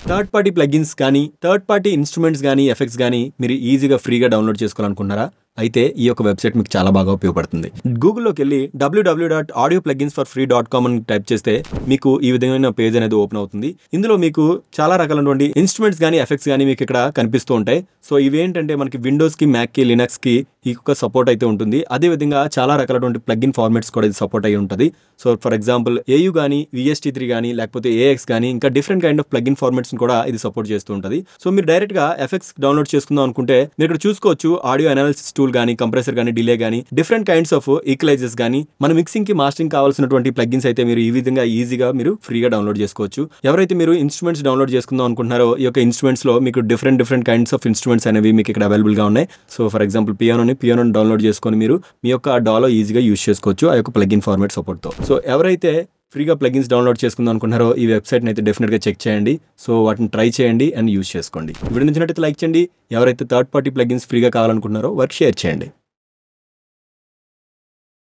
Third party plugins కానీ third party instruments కానీ effects కానీ మీరు ఈజీగా ఫ్రీగా డౌన్లోడ్ చేసుకోవాలనుకుంటున్నారా? అయితే ఈ యొక్క వెబ్సైట్ మీకు చాలా బాగా ఉపయోగపడుతుంది. గూగుల్లోకి వెళ్ళి www.audioplugins4free.com అని టైప్ చేస్తే మీకు ఈ విధమైన పేజ్ అనేది ఓపెన్ అవుతుంది. ఇందులో మీకు చాలా రకాలైనటువంటి ఇన్స్ట్రుమెంట్స్ కానీ ఎఫెక్ట్స్ కానీ మీకు ఇక్కడ కనిపిస్తూ ఉంటాయి. సో ఇవేంటంటే మనకి విండోస్కి, మ్యాక్కి, లినక్స్కి ఈ యొక్క సపోర్ట్ అయితే ఉంటుంది. అదేవిధంగా చాలా రకాలైనటువంటి ప్లగ్ఇన్ ఫార్మాట్స్ కూడా ఇది సపోర్ట్ అయ్యి ఉంటుంది. సో ఫర్ ఎగ్జాంపుల్ AU కానీ, VST3 కానీ, లేకపోతే AX కానీ, ఇంకా different kind of plugin formats కూడా ఇది సపోర్ట్ చేస్తూ ఉంటుంది. సో మీరు డైరెక్ట్గా ఎఫెక్ట్స్ డౌన్లోడ్ చేసుకుందాం అనుకుంటే మీరు ఇక్కడ చూసుకోవచ్చు. ఆడియో అనాలిసిస్ టూల్ కానీ, కంప్రెసర్ కానీ, డిలే కానీ, డిఫరెంట్ కైండ్స్ ఆఫ్ ఈక్వలైజర్స్ కానీ, మన మిక్సింగ్ కి, మాస్టరింగ్ కావాల్సినటువంటి ప్లగ్ఇన్స్ అయితే మీరు ఈ విధంగా ఈజీగా మీరు ఫ్రీగా డౌన్లోడ్ చేసుకోవచ్చు. ఎవరైతే మీరు ఇన్స్ట్రుమెంట్స్ డౌన్లోడ్ చేసుకుందాం అనుకుంటున్నారో ఈ యొక్క ఇన్స్ట్రుమెంట్స్ లో మీకు డిఫరెంట్ కైండ్స్ ఆఫ్ ఇన్స్ట్రుమెంట్స్ అనేవి మీకు ఇక్కడ అవైలబుల్ గా ఉన్నాయి. సో ఫర్ ఎగ్జాంపుల్ పియానోని డౌన్లోడ్ చేసుకొని మీరు మీ యొక్క డాలో ఈజీగా యూస్ చేసుకోవచ్చు ఆ యొక్క ప్లగ్ఇన్ ఫార్మాట్ సపోర్ట్ తో. సో ఎవరైతే ఫ్రీగా ప్లగిన్స్ డౌన్లోడ్ చేసుకుందాం అనుకుంటున్నారో ఈ వెబ్సైట్ని అయితే డెఫినెట్గా చెక్ చేయండి. సో వాటిని ట్రై చేయండి అండ్ యూస్ చేసుకోండి. వీడియో నచ్చినట్లయితే లైక్ చేయండి. ఎవరైతే థర్డ్ పార్టీ ప్లగిన్స్ ఫ్రీగా కావాలనుకుంటున్నారో వారికి షేర్ చేయండి.